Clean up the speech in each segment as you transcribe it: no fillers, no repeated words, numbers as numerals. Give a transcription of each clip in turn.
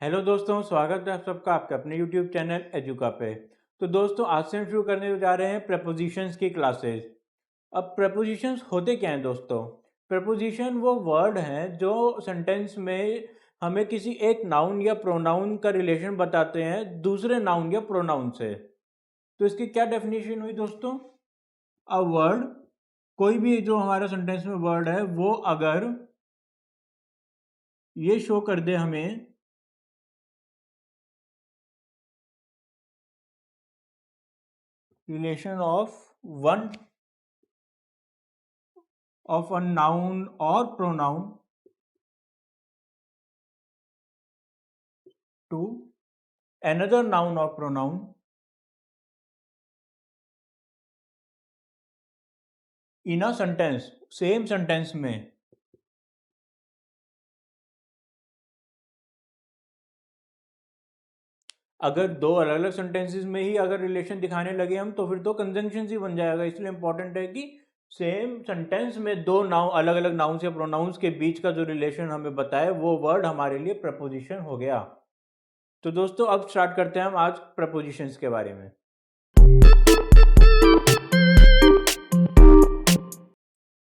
Hello दोस्तों, स्वागत है आप सबका आपके अपने यूट्यूब चैनल एजुका पे। तो दोस्तों, आज से हम शुरू करने जा रहे हैं प्रपोजिशंस की क्लासेस। अब प्रपोजिशंस होते क्या हैं दोस्तों? प्रपोजिशन वो वर्ड हैं जो सेंटेंस में हमें किसी एक नाउन या प्रोनाउन का रिलेशन बताते हैं दूसरे नाउन या प्रोनाउन से। तो इसकी क्या डेफिनेशन हुई दोस्तों? अ वर्ड, कोई भी जो हमारा सेंटेंस में वर्ड है वो अगर ये शो कर दे हमें relation of one of a noun or pronoun to another noun or pronoun in a sentence, same sentence में अगर दो अलग अलग सेंटेंसेस में ही अगर रिलेशन दिखाने लगे हम तो फिर तो कंजंक्शन ही बन जाएगा। इसलिए इंपॉर्टेंट है कि सेम सेंटेंस में दो नाउन, अलग अलग नाउन्स या प्रोनाउंस के बीच का जो रिलेशन हमें बताए वो वर्ड हमारे लिए प्रपोजिशन हो गया। तो दोस्तों, अब स्टार्ट करते हैं हम आज प्रपोजिशंस के बारे में।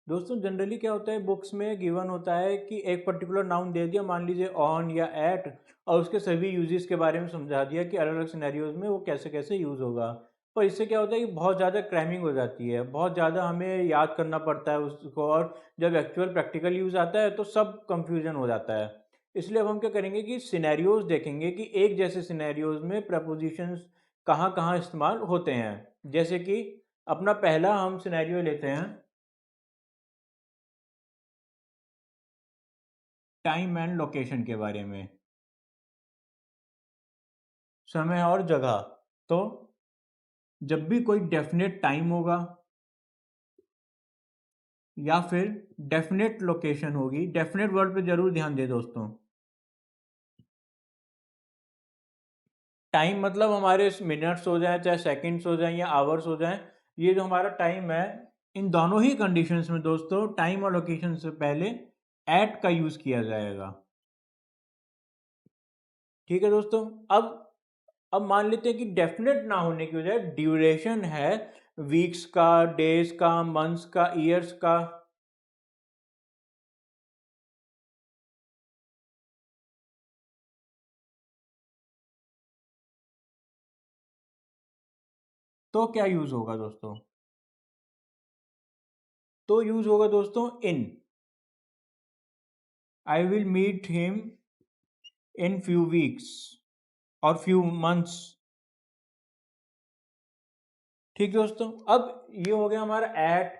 दोस्तों, जनरली क्या होता है, बुक्स में गिवन होता है कि एक पर्टिकुलर नाउन दे दिया, मान लीजिए ऑन या एट, और उसके सभी यूजेस के बारे में समझा दिया कि अलग अलग सिनेरियोज में वो कैसे कैसे यूज़ होगा। पर इससे क्या होता है कि बहुत ज़्यादा क्रैमिंग हो जाती है, बहुत ज़्यादा हमें याद करना पड़ता है उसको, और जब एक्चुअल प्रैक्टिकल यूज़ आता है तो सब कंफ्यूजन हो जाता है। इसलिए अब हम क्या करेंगे कि सिनेरियोज देखेंगे कि एक जैसे सिनेरियोज में प्रपोजिशंस कहाँ कहाँ इस्तेमाल होते हैं। जैसे कि अपना पहला हम सिनेरियो लेते हैं, टाइम एंड लोकेशन के बारे में, समय और जगह। तो जब भी कोई डेफिनेट टाइम होगा या फिर डेफिनेट लोकेशन होगी, डेफिनेट वर्ड पे जरूर ध्यान दे दोस्तों। टाइम मतलब हमारे मिनट्स हो जाए, चाहे सेकंड्स हो जाए या आवर्स हो जाए, ये जो हमारा टाइम है, इन दोनों ही कंडीशंस में दोस्तों टाइम और लोकेशन से पहले एट का यूज किया जाएगा। ठीक है दोस्तों। अब मान लेते हैं कि डेफिनेट ना होने की वजह ड्यूरेशन है, वीक्स का, डेज का, मंथ्स का, ईयर्स का। तो क्या यूज होगा दोस्तों? तो यूज होगा दोस्तों in. I will meet him in few weeks और फ्यू मंथ्स। ठीक दोस्तों। अब ये हो गया हमारा एट,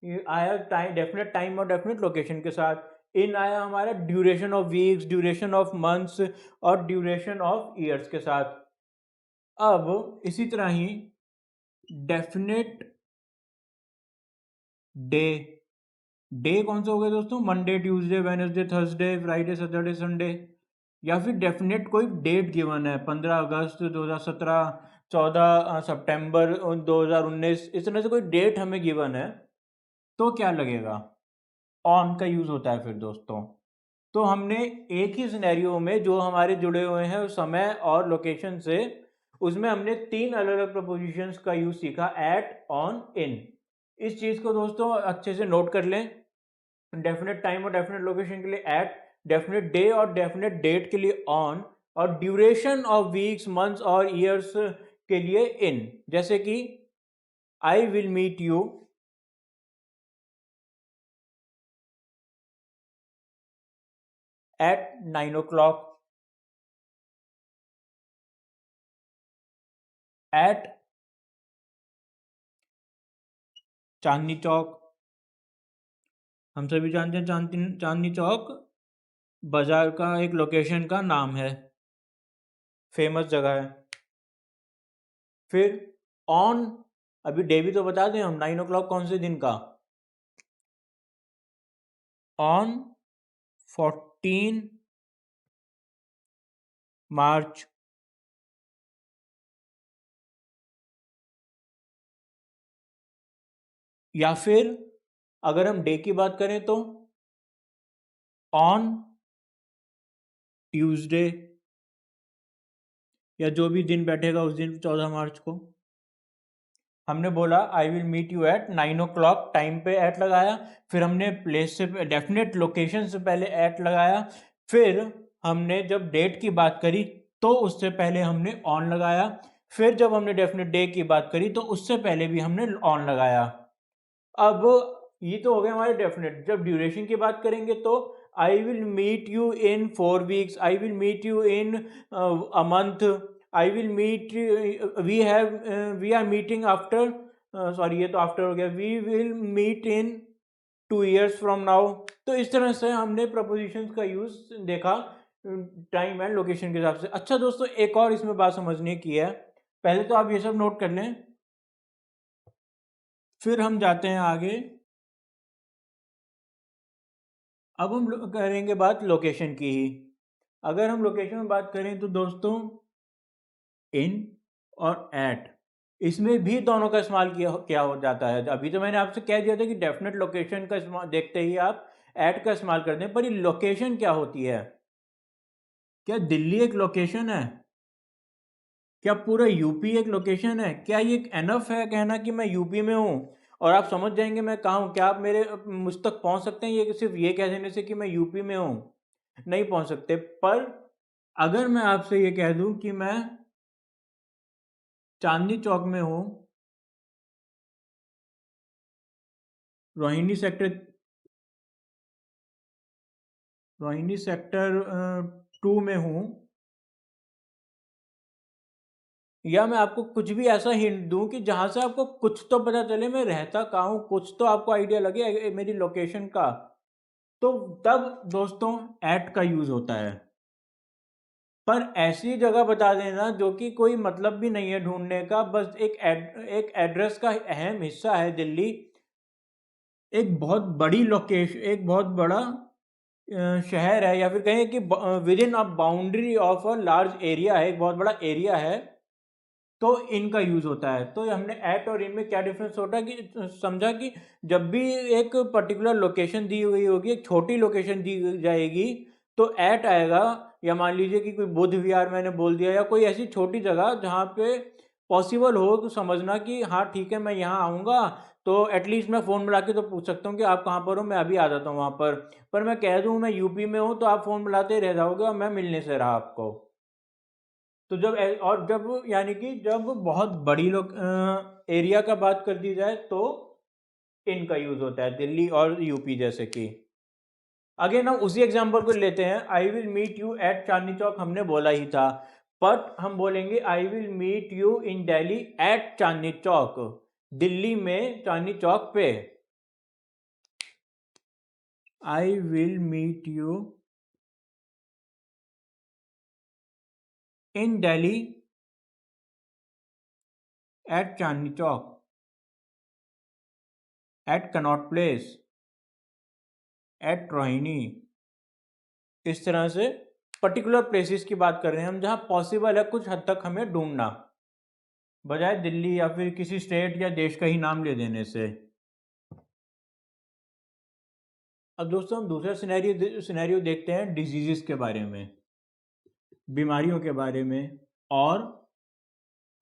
ये आया टाइम, डेफिनेट टाइम और डेफिनेट लोकेशन के साथ। इन आया हमारा duration of weeks, duration of months और ड्यूरेशन ऑफ ईयर्स के साथ। अब इसी तरह ही डेफिनेट डे, डे कौन सा हो गया दोस्तों? Monday, Tuesday, Wednesday, Thursday, Friday, Saturday, Sunday. या फिर डेफिनेट कोई डेट गिवन है, 15 अगस्त 2017, 14 सितंबर 2019, इस तरह से कोई डेट हमें गिवन है, तो क्या लगेगा? ऑन का यूज होता है फिर दोस्तों। तो हमने एक ही सिनेरियो में जो हमारे जुड़े हुए हैं उस समय और लोकेशन से, उसमें हमने तीन अलग अलग प्रपोजिशंस का यूज सीखा, एट, ऑन, इन। इस चीज को दोस्तों अच्छे से नोट कर लें। डेफिनेट टाइम और डेफिनेट लोकेशन के लिए एट, डेफिनेट डे और डेफिनेट डेट के लिए ऑन, और ड्यूरेशन ऑफ वीक्स, मंथ्स और ईयर्स के लिए इन। जैसे कि I will meet you at 9 o'clock at Chandni Chowk. हम सभी जानते हैं चांदनी चांदनी चौक बाजार का एक लोकेशन का नाम है, फेमस जगह है। फिर ऑन, अभी डे भी तो बता दें हम, 9 o'clock कौन से दिन का? ऑन 14 मार्च। या फिर अगर हम डे की बात करें तो ऑन ट्यूसडे या जो भी दिन बैठेगा उस दिन 14 मार्च को। हमने बोला I will meet you at 9 o'clock, time पे एट लगाया, फिर हमने प्लेस से डेफिनेट लोकेशन से पहले एट लगाया, फिर हमने जब डेट की बात करी तो उससे पहले हमने ऑन लगाया, फिर जब हमने डेफिनेट डे की बात करी तो उससे पहले भी हमने ऑन लगाया। अब ये तो हो गया हमारे डेफिनेट। जब ड्यूरेशन की बात करेंगे तो I will meet you in 4 weeks, I will meet you in a month, I will meet, we are meeting after, sorry ये तो आफ्टर हो गया, we will meet in 2 years from now. तो इस तरह से हमने प्रपोजिशंस का यूज देखा टाइम एंड लोकेशन के हिसाब से। अच्छा दोस्तों, एक और इसमें बात समझने की है, पहले तो आप ये सब नोट कर लें, फिर हम जाते हैं आगे। अब हम करेंगे बात लोकेशन की ही। अगर हम लोकेशन में बात करें तो दोस्तों इन और एट, इसमें भी दोनों का इस्तेमाल किया हो जाता है। अभी तो मैंने आपसे कह दिया था कि डेफिनेट लोकेशन का इस्तेमाल देखते ही आप एट का इस्तेमाल कर दें, पर ये लोकेशन क्या होती है? क्या दिल्ली एक लोकेशन है? क्या पूरा यूपी एक लोकेशन है? क्या ये एनफ है कहना कि मैं यूपी में हूँ और आप समझ जाएंगे मैं कहाँ हूँ? क्या आप मेरे मुझ तक पहुँच सकते हैं ये सिर्फ ये कह देने से कि मैं यूपी में हूँ? नहीं पहुँच सकते। पर अगर मैं आपसे ये कह दूं कि मैं चांदनी चौक में हूँ, रोहिणी सेक्टर, रोहिणी सेक्टर 2 में हूँ, या मैं आपको कुछ भी ऐसा हिंट दूं कि जहां से आपको कुछ तो पता चले मैं रहता कहाँ हूँ, कुछ तो आपको आइडिया लगे मेरी लोकेशन का, तो तब दोस्तों एट का यूज होता है। पर ऐसी जगह बता देना जो कि कोई मतलब भी नहीं है ढूंढने का, बस एक एड्रेस का अहम हिस्सा है दिल्ली, एक बहुत बड़ी लोकेशन, एक बहुत बड़ा शहर है, या फिर कहें कि with in a boundary of a large area है, एक बहुत बड़ा एरिया है, तो इनका यूज होता है। तो हमने एट और इन में क्या डिफरेंस होता है कि समझा कि जब भी एक पर्टिकुलर लोकेशन दी हुई होगी, एक छोटी लोकेशन दी जाएगी तो एट आएगा। या मान लीजिए कि कोई बुद्ध विहार मैंने बोल दिया, या कोई ऐसी छोटी जगह जहाँ पे पॉसिबल हो तो समझना कि हाँ ठीक है मैं यहाँ आऊँगा, तो एटलीस्ट मैं फ़ोन मिला के तो पूछ सकता हूँ कि आप कहाँ पर हो, मैं अभी आ जाता हूँ वहाँ पर मैं कह दूँ मैं यूपी में हूँ तो आप फ़ोन मिलाते रह जाओगे और मैं मिलने से रहा आपको। तो जब और जब यानी कि जब बहुत बड़ी लोग एरिया का बात कर दी जाए तो इनका यूज होता है, दिल्ली और यूपी जैसे कि। अगेन हम उसी एग्जांपल को लेते हैं, I will meet you at Chandni Chowk हमने बोला ही था, बट हम बोलेंगे I will meet you in Delhi at Chandni Chowk, Delhi में चांदनी चौक पे। I will meet you in Delhi at Chandni Chowk, at Connaught Place, at Rohini. इस तरह से पर्टिकुलर प्लेसेस की बात कर रहे हैं हम जहां पॉसिबल है कुछ हद तक हमें ढूंढना, बजाय दिल्ली या फिर किसी स्टेट या देश का ही नाम ले देने से। अब दोस्तों हम दूसरा सिनेरियो देखते हैं डिजीजेस के बारे में, बीमारियों के बारे में,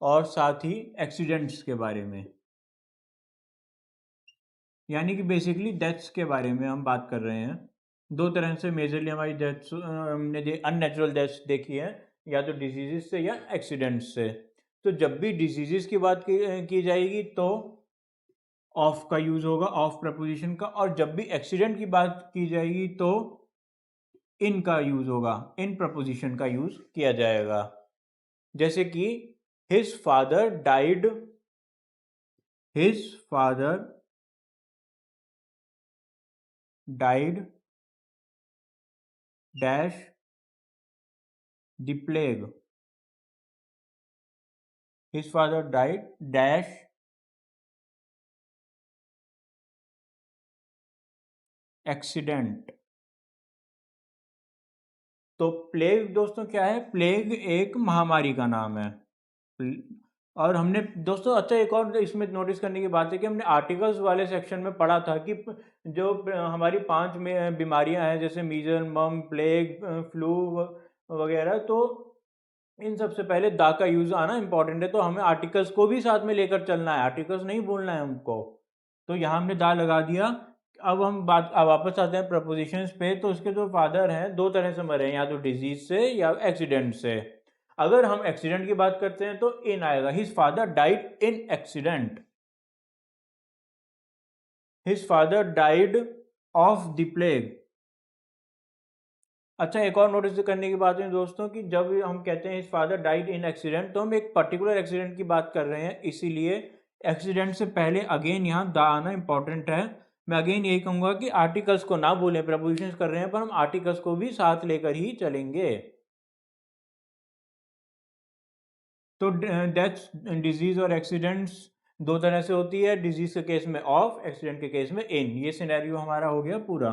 और साथ ही एक्सीडेंट्स के बारे में, यानी कि बेसिकली डेथ्स के बारे में हम बात कर रहे हैं। दो तरह से मेजरली हमारी डेथ्स हमने अननेचुरल डेथ्स देखी है, या तो डिजीजेस से या एक्सीडेंट्स से। तो जब भी डिजीजेस की बात की जाएगी तो ऑफ का यूज होगा, ऑफ प्रपोजिशन का, और जब भी एक्सीडेंट की बात की जाएगी तो इन का यूज होगा, इन प्रपोजिशन का यूज किया जाएगा। जैसे कि his father died, his father died dash the plague, his father died dash accident. तो प्लेग दोस्तों क्या है? प्लेग एक महामारी का नाम है। और हमने दोस्तों अच्छा एक और इसमें नोटिस करने की बात है कि हमने आर्टिकल्स वाले सेक्शन में पढ़ा था कि जो हमारी 5 में बीमारियां हैं जैसे मीजल, मम, प्लेग, फ्लू वगैरह, तो इन सबसे पहले द का यूज आना इंपॉर्टेंट है, तो हमें आर्टिकल्स को भी साथ में लेकर चलना है, आर्टिकल्स नहीं बोलना है हमको। तो यहाँ हमने द लगा दिया। अब हम वापस आते हैं प्रपोजिशंस पे। तो उसके जो फादर हैं दो तरह से मरे हैं, या तो डिजीज से या एक्सीडेंट से। अगर हम एक्सीडेंट की बात करते हैं तो इन आएगा, his father died in accident, his father died of the plague. अच्छा, एक और नोटिस करने की बात है दोस्तों कि जब हम कहते हैं his father died in accident, तो हम एक पर्टिकुलर एक्सीडेंट की बात कर रहे हैं, इसीलिए एक्सीडेंट से पहले अगेन यहाँ द आना इंपॉर्टेंट है। मैं अगेन यही कहूंगा कि आर्टिकल्स को ना बोलें, प्रपोजिशंस कर रहे हैं पर हम आर्टिकल्स को भी साथ लेकर ही चलेंगे। तो डेथ, डिजीज और एक्सीडेंट्स दो तरह से होती है, डिजीज के केस में ऑफ, एक्सीडेंट के केस में इन। ये सिनेरियो हमारा हो गया पूरा।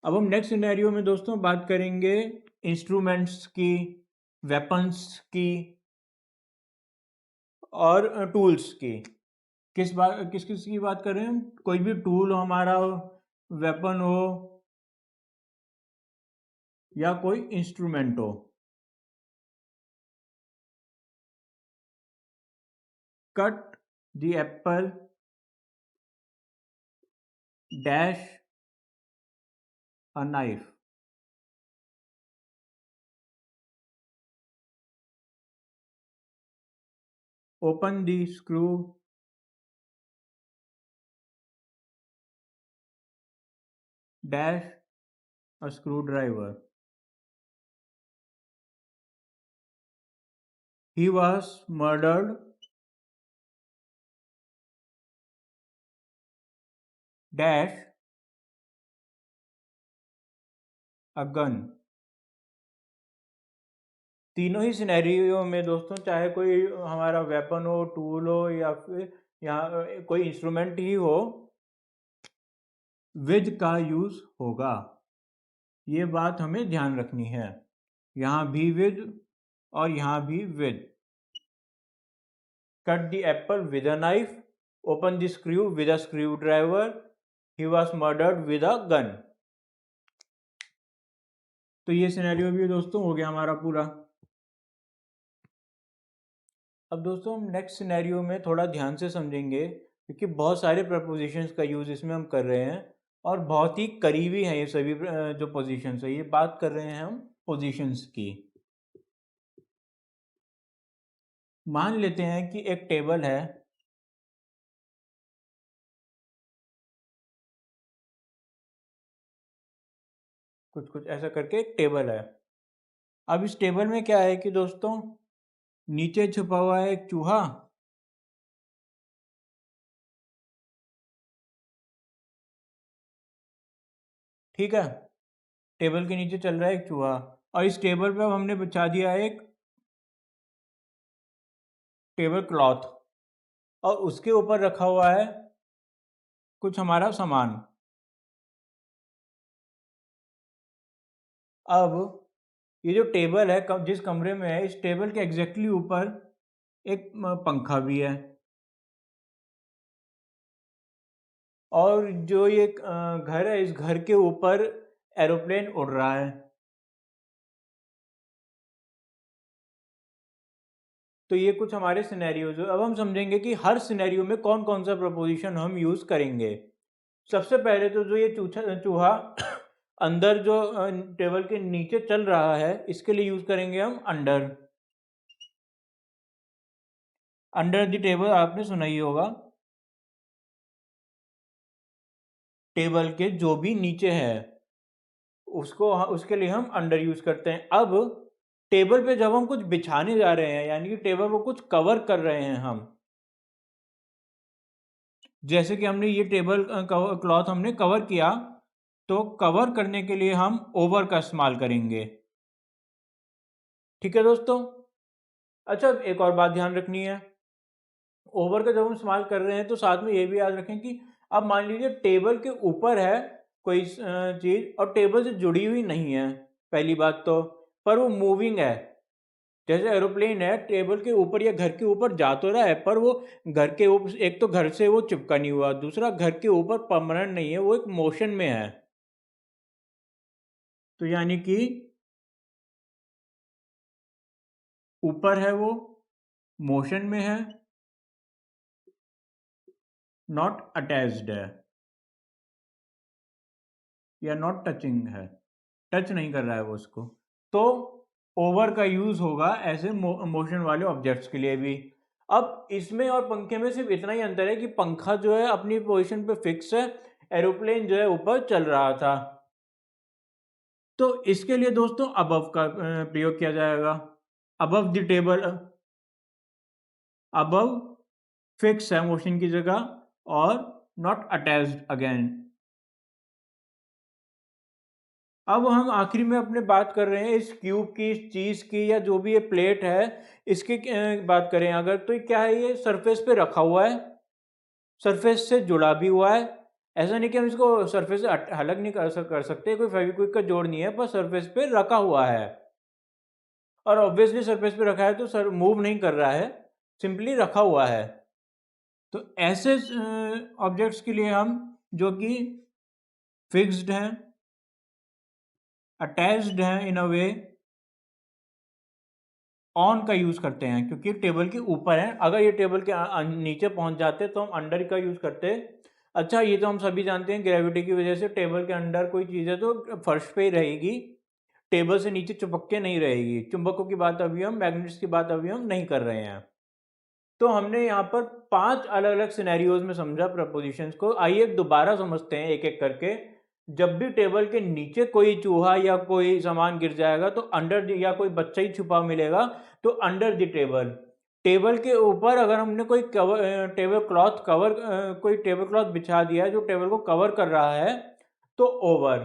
अब हम नेक्स्ट सिनेरियो में दोस्तों बात करेंगे इंस्ट्रूमेंट्स की, वेपन्स की और टूल्स की। किस किस की बात कर रहे हैं हम? कोई भी टूल हो हमारा, वेपन हो या कोई इंस्ट्रूमेंट हो। Cut the Apple dash a knife. Open the screw dash a screwdriver. He was murdered dash a gun. तीनों ही सिनेरियो में दोस्तों, चाहे कोई हमारा वेपन हो, टूल हो या फिर यहाँ कोई इंस्ट्रूमेंट ही हो, विद का यूज होगा। ये बात हमें ध्यान रखनी है, यहाँ भी विद और यहाँ भी with. Cut the Apple with a knife, open the screw with a screw driver, he was murdered with a gun. तो ये सिनेरियो भी दोस्तों हो गया हमारा पूरा। अब दोस्तों हम नेक्स्ट सिनेरियो में थोड़ा ध्यान से समझेंगे, क्योंकि बहुत सारे प्रपोजिशंस का यूज़ इसमें हम कर रहे हैं और बहुत ही करीबी हैं ये सभी जो पोजीशंस है। ये बात कर रहे हैं हम पोजीशंस की। मान लेते हैं कि एक टेबल है, कुछ कुछ ऐसा करके एक टेबल है। अब इस टेबल में क्या है कि दोस्तों, नीचे छुपा हुआ है एक चूहा, ठीक है। टेबल के नीचे चल रहा है एक चूहा, और इस टेबल पे अब हमने बिछा दिया है एक टेबल क्लॉथ, और उसके ऊपर रखा हुआ है कुछ हमारा सामान। अब ये जो टेबल है, जिस कमरे में है, इस टेबल के एग्जैक्टली ऊपर एक पंखा भी है, और जो ये घर है, इस घर के ऊपर एरोप्लेन उड़ रहा है। तो ये कुछ हमारे सिनेरियोज। अब हम समझेंगे कि हर सिनेरियो में कौन कौन सा प्रपोजिशन हम यूज करेंगे। सबसे पहले तो जो ये चूहा अंदर जो टेबल के नीचे चल रहा है, इसके लिए यूज करेंगे हम अंडर। अंडर द टेबल आपने सुना ही होगा, टेबल के जो भी नीचे है उसको, उसके लिए हम अंडर यूज करते हैं। अब टेबल पे जब हम कुछ बिछाने जा रहे हैं, यानी कि टेबल को कुछ कवर कर रहे हैं हम, जैसे कि हमने ये टेबल क्लॉथ हमने कवर किया, तो कवर करने के लिए हम ओवर का इस्तेमाल करेंगे, ठीक है दोस्तों। अच्छा, एक और बात ध्यान रखनी है, ओवर का जब हम इस्तेमाल कर रहे हैं तो साथ में ये भी याद रखें कि अब मान लीजिए टेबल के ऊपर है कोई चीज़ और टेबल से जुड़ी हुई नहीं है, पहली बात तो, पर वो मूविंग है। जैसे एरोप्लेन है, टेबल के ऊपर या घर के ऊपर जा तो रहा है, पर वो घर के ऊपर, एक तो घर से वो चिपका नहीं हुआ, दूसरा घर के ऊपर परमानेंट नहीं है, वो एक मोशन में है। तो यानी कि ऊपर है वो, मोशन में है, नॉट अटैच्ड है या नॉट टचिंग है, टच नहीं कर रहा है वो उसको, तो ओवर का यूज होगा ऐसे मोशन वाले ऑब्जेक्ट्स के लिए भी। अब इसमें और पंखे में सिर्फ इतना ही अंतर है कि पंखा जो है अपनी पोजीशन पे फिक्स है, एरोप्लेन जो है ऊपर चल रहा था। तो इसके लिए दोस्तों अबव का प्रयोग किया जाएगा। Above the table, above fix है मोशन की जगह और नॉट अटैच्ड अगेन। अब हम आखिरी में अपने बात कर रहे हैं इस क्यूब की, इस चीज़ की, या जो भी ये प्लेट है इसकी बात करें अगर, तो क्या है, ये सरफेस पे रखा हुआ है, सरफेस से जुड़ा भी हुआ है। ऐसा नहीं कि हम इसको सरफेस से अलग नहीं कर सकते, कोई फेविक्विक का जोड़ नहीं है, पर सरफेस पे रखा हुआ है। और ऑब्वियसली सरफेस पे रखा है तो सर मूव नहीं कर रहा है, सिंपली रखा हुआ है। तो ऐसे ऑब्जेक्ट्स के लिए हम, जो कि फिक्स्ड हैं, अटैच्ड हैं इन अ वे, ऑन का यूज़ करते हैं, क्योंकि टेबल के ऊपर है। अगर ये टेबल के नीचे पहुंच जाते तो हम अंडर का यूज़ करते। अच्छा, ये तो हम सभी जानते हैं ग्रेविटी की वजह से टेबल के अंडर कोई चीज़ है तो फर्श पे ही रहेगी, टेबल से नीचे चिपक के नहीं रहेगी। चुंबकों की बात अभी हम, मैग्नेट्स की बात अभी हम नहीं कर रहे हैं। तो हमने यहाँ पर 5 अलग अलग सिनेरियोज में समझा प्रपोजिशंस को। आइए दोबारा समझते हैं एक एक करके। जब भी टेबल के नीचे कोई चूहा या कोई सामान गिर जाएगा तो अंडर, या कोई बच्चा ही छुपा मिलेगा तो अंडर द टेबल। टेबल के ऊपर अगर हमने कोई कवर, टेबल क्लॉथ कवर, कोई टेबल क्लॉथ बिछा दिया है जो टेबल को कवर कर रहा है, तो ओवर।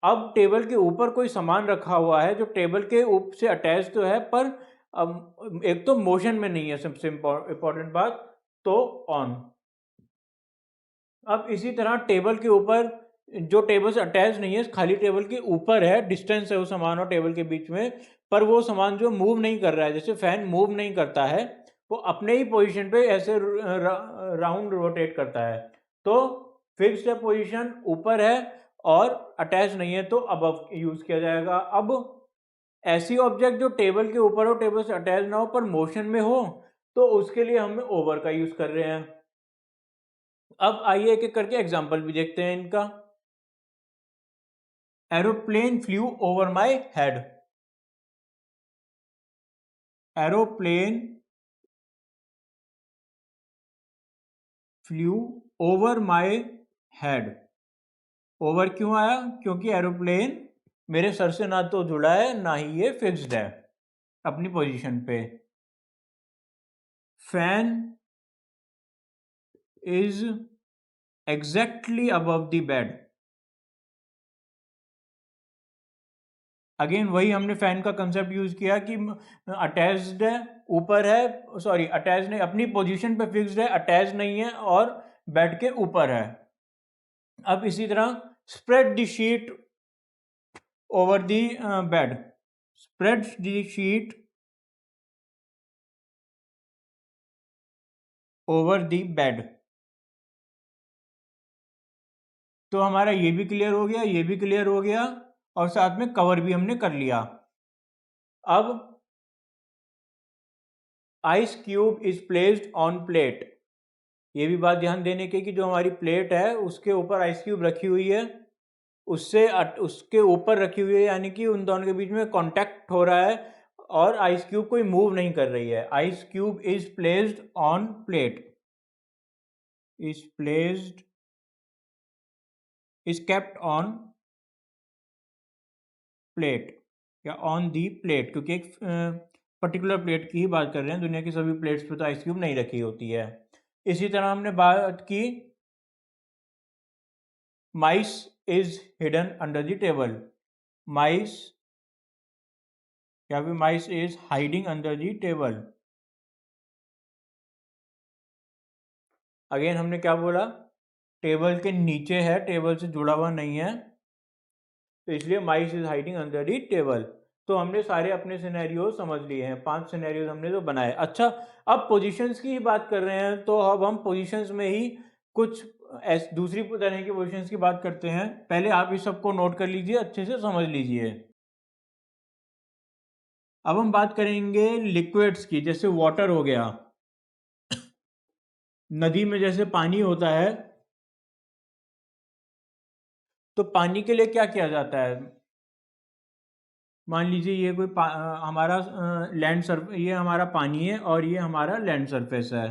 अब टेबल के ऊपर कोई सामान रखा हुआ है जो टेबल के ऊपर से अटैच तो है, पर अब एक तो मोशन में नहीं है, सबसे इंपॉर्टेंट बात, तो ऑन। अब इसी तरह टेबल के ऊपर, जो टेबल से अटैच नहीं है, खाली टेबल के ऊपर है, डिस्टेंस है वो सामान और टेबल के बीच में, पर वो सामान जो मूव नहीं कर रहा है, जैसे फैन मूव नहीं करता है, वो अपने ही पोजीशन पे ऐसे राउंड रोटेट करता है। तो फिक्स्ड है पोजीशन, ऊपर है और अटैच नहीं है, तो अबव यूज किया जाएगा। अब ऐसी ऑब्जेक्ट जो टेबल के ऊपर हो, टेबल से अटैच ना हो, पर मोशन में हो, तो उसके लिए हम ओवर का यूज कर रहे हैं। अब आइए एक एक करके एग्जांपल भी देखते हैं इनका। Aeroplane flu over my head. Aeroplane flu over my head. Over क्यों आया? क्योंकि एरोप्लेन मेरे सर से ना तो जुड़ा है, ना ही ये फिक्स्ड है अपनी पोजीशन पे। Fan is exactly above the bed. Again वही हमने फैन का कंसेप्ट यूज किया कि अटैच्ड है, ऊपर है, सॉरी अटैच नहीं, अपनी पोजीशन पे फिक्स्ड है, अटैच नहीं है और बेड के ऊपर है। अब इसी तरह spread the sheet over the bed. Spread the sheet over the bed. तो हमारा ये भी क्लियर हो गया, ये भी क्लियर हो गया, और साथ में कवर भी हमने कर लिया। अब ice cube is placed on plate. ये भी बात ध्यान देने की कि जो हमारी प्लेट है उसके ऊपर आइस क्यूब रखी हुई है, उससे उसके ऊपर रखी हुई है, यानी कि उन दोनों के बीच में कांटेक्ट हो रहा है और आइस क्यूब कोई मूव नहीं कर रही है। Ice cube is placed on plate, is placed, is kept on plate या ऑन दी प्लेट, क्योंकि एक पर्टिकुलर प्लेट की ही बात कर रहे हैं, दुनिया की सभी प्लेट्स पे तो आइस क्यूब नहीं रखी होती है। इसी तरह हमने बात की mice is hidden under the table. Mice या फिर mice is hiding under the table. Again हमने क्या बोला? टेबल के नीचे है, टेबल से जुड़ा हुआ नहीं है, तो इसलिए mice is hiding under the table. तो हमने सारे अपने सिनेरियो समझ लिए हैं, 5 सिनेरियोज हमने तो बनाए। अच्छा, अब पोजीशंस की ही बात कर रहे हैं, तो अब हम पोजीशंस में ही कुछ दूसरी तरह की पोजीशंस की बात करते हैं। पहले आप इस सबको नोट कर लीजिए, अच्छे से समझ लीजिए। अब हम बात करेंगे लिक्विड्स की, जैसे वाटर हो गया। नदी में जैसे पानी होता है, तो पानी के लिए क्या किया जाता है? मान लीजिए ये कोई हमारा लैंड सर्फ ये हमारा पानी है और ये हमारा लैंड सरफेस है।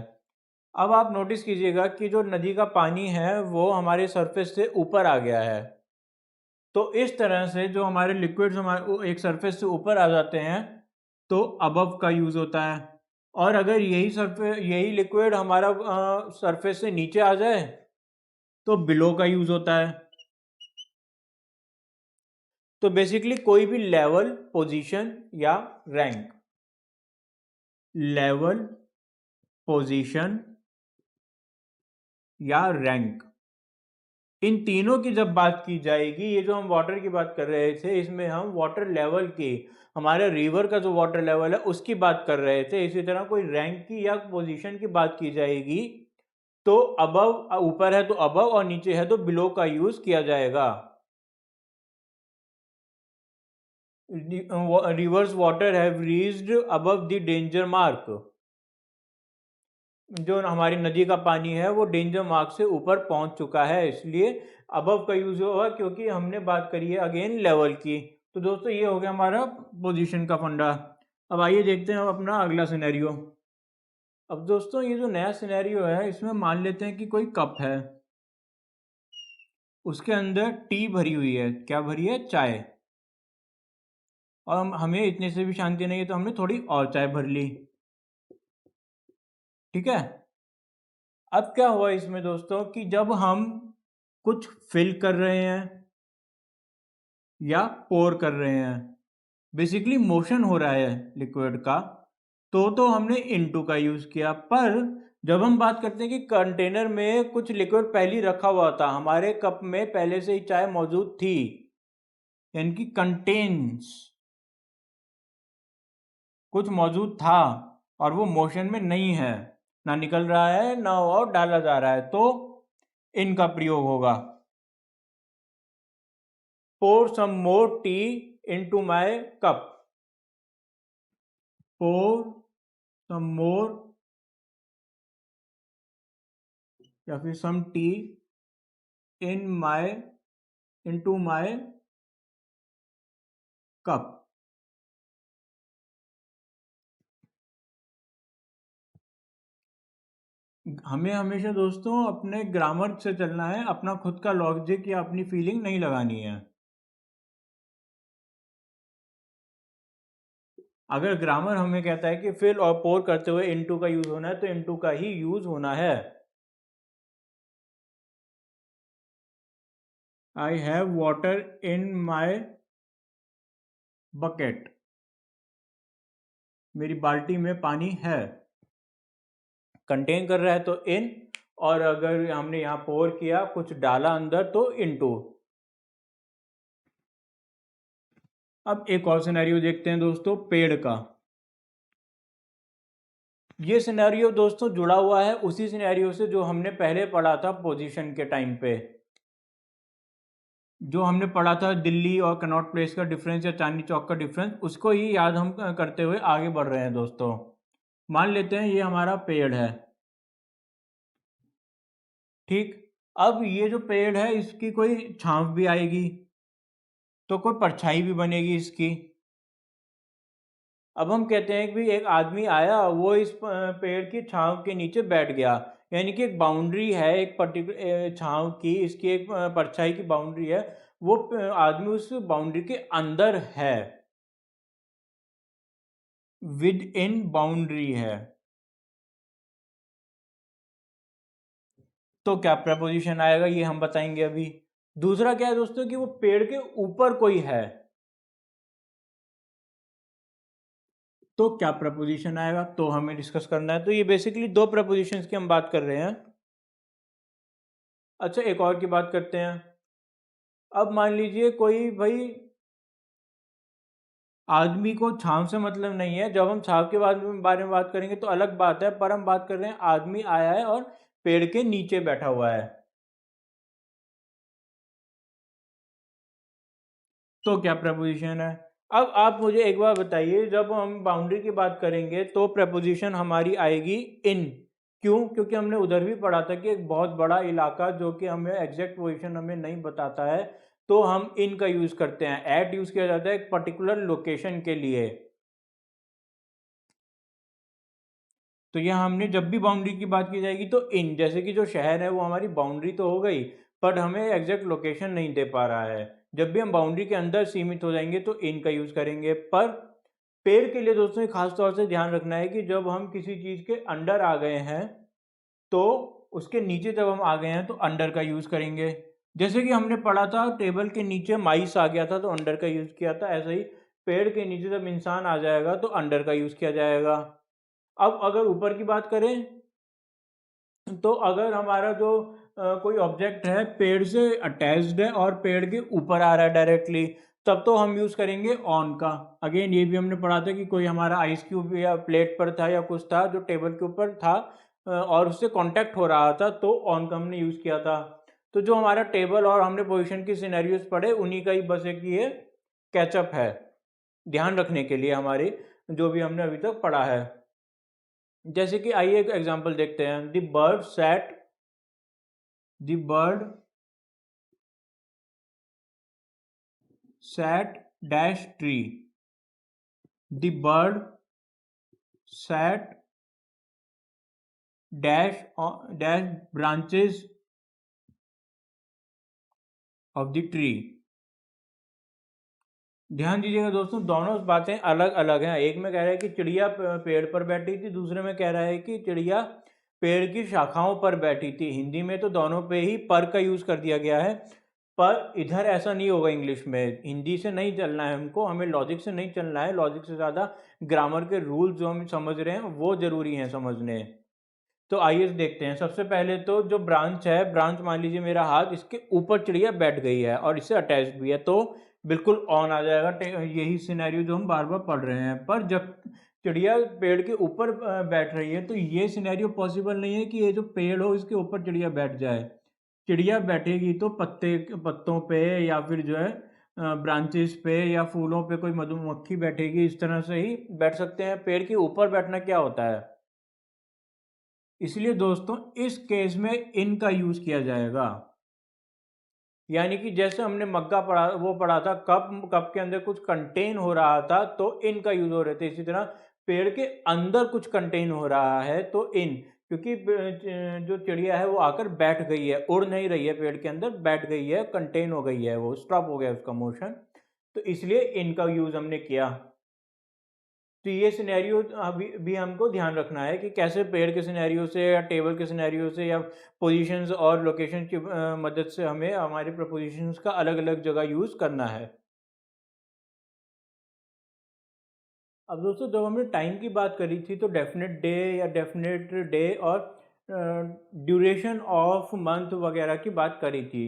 अब आप नोटिस कीजिएगा कि जो नदी का पानी है वो हमारे सरफेस से ऊपर आ गया है। तो इस तरह से जो हमारे लिक्विड्स हमारे एक सरफेस से ऊपर आ जाते हैं तो अबव का यूज़ होता है। और अगर यही लिक्विड हमारा सरफेस से नीचे आ जाए तो बिलो का यूज़ होता है। तो बेसिकली कोई भी लेवल, पोजीशन या रैंक, लेवल, पोजीशन या रैंक, इन तीनों की जब बात की जाएगी, ये जो हम वाटर की बात कर रहे थे इसमें हम वाटर लेवल की, हमारे रिवर का जो वाटर लेवल है उसकी बात कर रहे थे। इसी तरह कोई रैंक की या पोजीशन की बात की जाएगी तो अबव, ऊपर है तो अबव और नीचे है तो बिलो का यूज किया जाएगा। Reverse water have reached above the danger mark, जो हमारी नदी का पानी है वो डेंजर मार्क से ऊपर पहुंच चुका है, इसलिए अबव का यूज होगा, क्योंकि हमने बात करी है अगेन लेवल की। तो दोस्तों ये हो गया हमारा पोजीशन का फंडा। अब आइए देखते हैं अपना अगला सिनेरियो। अब दोस्तों ये जो नया सिनेरियो है इसमें मान लेते हैं कि कोई कप है, उसके अंदर टी भरी हुई है। क्या भरी है? चाय। और हमें इतने से भी शांति नहीं है तो हमने थोड़ी और चाय भर ली। ठीक है। अब क्या हुआ इसमें दोस्तों कि जब हम कुछ फिल कर रहे हैं या पोर कर रहे हैं, बेसिकली मोशन हो रहा है लिक्विड का, तो हमने इनटू का यूज किया। पर जब हम बात करते हैं कि कंटेनर में कुछ लिक्विड पहले ही रखा हुआ था, हमारे कप में पहले से ही चाय मौजूद थी, यानी कि कंटेन्स, कुछ मौजूद था और वो मोशन में नहीं है, ना निकल रहा है ना और डाला जा रहा है, तो इनका प्रयोग होगा। pour some more tea into my cup, pour some more या फिर some tea in my into my cup। हमें हमेशा दोस्तों अपने ग्रामर से चलना है, अपना खुद का लॉजिक या अपनी फीलिंग नहीं लगानी है। अगर ग्रामर हमें कहता है कि फिल और पोर करते हुए इनटू का यूज होना है तो इनटू का ही यूज होना है। I have water in my bucket, मेरी बाल्टी में पानी है। कंटेन कर रहा है तो इन, और अगर हमने यहाँ पोर किया, कुछ डाला अंदर, तो इनटू। अब एक और सिनेरियो देखते हैं दोस्तों, पेड़ का। ये सिनेरियो दोस्तों जुड़ा हुआ है उसी सिनेरियो से जो हमने पहले पढ़ा था पोजीशन के टाइम पे, जो हमने पढ़ा था दिल्ली और कनॉट प्लेस का डिफरेंस या चांदनी चौक का डिफरेंस, उसको ही याद हम करते हुए आगे बढ़ रहे हैं दोस्तों। मान लेते हैं ये हमारा पेड़ है। ठीक। अब ये जो पेड़ है इसकी कोई छांव भी आएगी तो कोई परछाई भी बनेगी इसकी। अब हम कहते हैं कि भाई एक आदमी आया, वो इस पेड़ की छांव के नीचे बैठ गया, यानी कि एक बाउंड्री है, एक पर्टिकुलर छांव की, इसकी एक परछाई की बाउंड्री है, वो आदमी उस बाउंड्री के अंदर है, विद इन बाउंड्री है। तो क्या प्रपोजिशन आएगा ये हम बताएंगे अभी। दूसरा क्या है दोस्तों कि वो पेड़ के ऊपर कोई है, तो क्या प्रपोजिशन आएगा, तो हमें डिस्कस करना है। तो ये बेसिकली दो प्रपोजिशंस की हम बात कर रहे हैं। अच्छा एक और की बात करते हैं। अब मान लीजिए कोई भाई, आदमी को छांव से मतलब नहीं है, जब हम छांव के बारे में बात करेंगे तो अलग बात है, पर हम बात कर रहे हैं आदमी आया है और पेड़ के नीचे बैठा हुआ है, तो क्या प्रपोजिशन है। अब आप मुझे एक बार बताइए, जब हम बाउंड्री की बात करेंगे तो प्रपोजिशन हमारी आएगी इन। क्यों? क्योंकि हमने उधर भी पढ़ा था कि एक बहुत बड़ा इलाका जो कि हमें एग्जैक्ट पोजीशन हमें नहीं बताता है, तो हम इन का यूज़ करते हैं। एट यूज़ किया जाता है एक पर्टिकुलर लोकेशन के लिए। तो यहाँ हमने जब भी बाउंड्री की बात की जाएगी तो इन, जैसे कि जो शहर है वो हमारी बाउंड्री तो हो गई, बट हमें एग्जैक्ट लोकेशन नहीं दे पा रहा है। जब भी हम बाउंड्री के अंदर सीमित हो जाएंगे तो इन का यूज़ करेंगे। पर पेड़ के लिए दोस्तों खास तौर से ध्यान रखना है कि जब हम किसी चीज़ के अंडर आ गए हैं तो उसके नीचे जब हम आ गए हैं तो अंडर का यूज़ करेंगे। जैसे कि हमने पढ़ा था टेबल के नीचे माइस आ गया था तो अंडर का यूज़ किया था, ऐसे ही पेड़ के नीचे जब इंसान आ जाएगा तो अंडर का यूज़ किया जाएगा। अब अगर ऊपर की बात करें तो अगर हमारा जो कोई ऑब्जेक्ट है पेड़ से अटैच्ड है और पेड़ के ऊपर आ रहा है डायरेक्टली, तब तो हम यूज़ करेंगे ऑन का। अगेन ये भी हमने पढ़ा था कि कोई हमारा आइस क्यूब या प्लेट पर था या कुछ था जो टेबल के ऊपर था और उससे कांटेक्ट हो रहा था, तो ऑन का हमने यूज़ किया था। तो जो हमारा टेबल और हमने पोजीशन की सिनेरियोज पढ़े उन्हीं का ही बस एक ये कैचअप है ध्यान रखने के लिए हमारे, जो भी हमने अभी तक पढ़ा है। जैसे कि आइए एक एग्जांपल देखते हैं। The bird sat dash tree. The bird sat dash branches of the tree. ध्यान दीजिएगा दोस्तों, दोनों बातें अलग अलग हैं। एक में कह रहा है कि चिड़िया पेड़ पर बैठी थी, दूसरे में कह रहा है कि चिड़िया पेड़ की शाखाओं पर बैठी थी। हिंदी में तो दोनों पे ही पर का यूज़ कर दिया गया है, पर इधर ऐसा नहीं होगा। इंग्लिश में हिंदी से नहीं चलना है हमको, हमें लॉजिक से नहीं चलना है। लॉजिक से ज़्यादा ग्रामर के रूल जो हम समझ रहे हैं वो ज़रूरी हैं समझने। तो आइए देखते हैं। सबसे पहले तो जो ब्रांच है, ब्रांच मान लीजिए मेरा हाथ, इसके ऊपर चिड़िया बैठ गई है और इससे अटैच्ड भी है, तो बिल्कुल ऑन आ जाएगा। यही सिनेरियो जो हम बार बार पढ़ रहे हैं। पर जब चिड़िया पेड़ के ऊपर बैठ रही है तो ये सिनेरियो पॉसिबल नहीं है कि ये जो पेड़ हो इसके ऊपर चिड़िया बैठ जाए। चिड़िया बैठेगी तो पत्तों पे या फिर जो है ब्रांचेस पे या फूलों पे कोई मधुमक्खी बैठेगी, इस तरह से ही बैठ सकते हैं। पेड़ के ऊपर बैठना क्या होता है? इसलिए दोस्तों इस केस में इन का यूज किया जाएगा। यानी कि जैसे हमने मग्गा पढ़ा, वो पढ़ा था कप के अंदर कुछ कंटेन हो रहा था तो इन का यूज हो रहे थे। इसी तरह पेड़ के अंदर कुछ कंटेन हो रहा है तो इन, क्योंकि जो चिड़िया है वो आकर बैठ गई है, उड़ नहीं रही है, पेड़ के अंदर बैठ गई है, कंटेन हो गई है, वो स्टॉप हो गया उसका मोशन, तो इसलिए इनका यूज हमने किया। तो ये सिनेरियो अभी भी हमको ध्यान रखना है कि कैसे पेड़ के सिनेरियो से या टेबल के सिनेरियो से या पोजीशंस और लोकेशन की मदद से हमें हमारे प्रपोजिशंस का अलग अलग जगह यूज़ करना है। अब दोस्तों जब हमने टाइम की बात करी थी तो डेफिनेट डे या डेफिनेट डे और ड्यूरेशन ऑफ मंथ वगैरह की बात करी थी।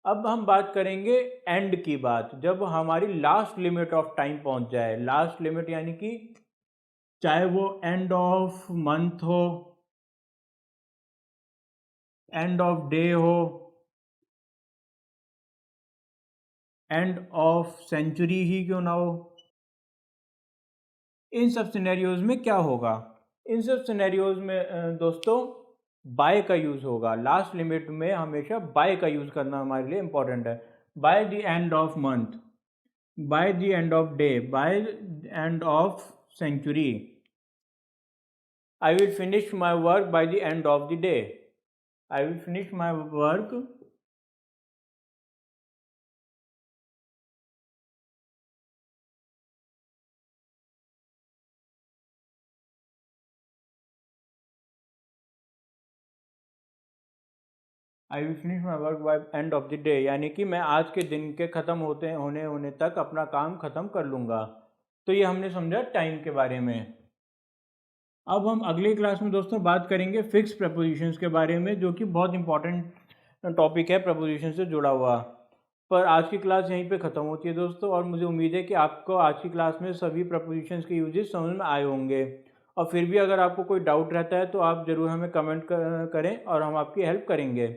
अब हम बात करेंगे एंड की बात, जब हमारी लास्ट लिमिट ऑफ टाइम पहुंच जाए। लास्ट लिमिट यानी कि चाहे वो एंड ऑफ मंथ हो, एंड ऑफ डे हो, एंड ऑफ सेंचुरी ही क्यों ना हो, इन सब सिनेरियोज में क्या होगा? इन सब सिनेरियोज में दोस्तों बाय का यूज़ होगा। लास्ट लिमिट में हमेशा बाय का यूज़ करना हमारे लिए इम्पोर्टेंट है। By the end of month, by the end of day, by the end of century. I will finish my work by the end of the day. I will finish my work I will finish my work by end of the day, यानी कि मैं आज के दिन के ख़त्म होने तक अपना काम ख़त्म कर लूँगा। तो ये हमने समझा टाइम के बारे में। अब हम अगली क्लास में दोस्तों बात करेंगे फिक्स प्रपोजिशंस के बारे में, जो कि बहुत इंपॉर्टेंट टॉपिक है प्रपोजिशन से जुड़ा हुआ। पर आज की क्लास यहीं पे ख़त्म होती है दोस्तों, और मुझे उम्मीद है कि आपको आज की क्लास में सभी प्रपोजिशंस के यूजेस समझ में आए होंगे। और फिर भी अगर आपको कोई डाउट रहता है तो आप ज़रूर हमें कमेंट करें और हम आपकी हेल्प करेंगे।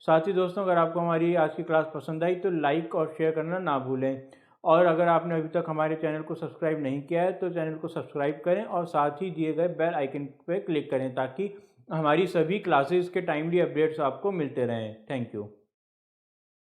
साथ ही दोस्तों अगर आपको हमारी आज की क्लास पसंद आई तो लाइक और शेयर करना ना भूलें। और अगर आपने अभी तक हमारे चैनल को सब्सक्राइब नहीं किया है तो चैनल को सब्सक्राइब करें और साथ ही दिए गए बेल आइकन पर क्लिक करें ताकि हमारी सभी क्लासेस के टाइमली अपडेट्स आपको मिलते रहें। Thank you.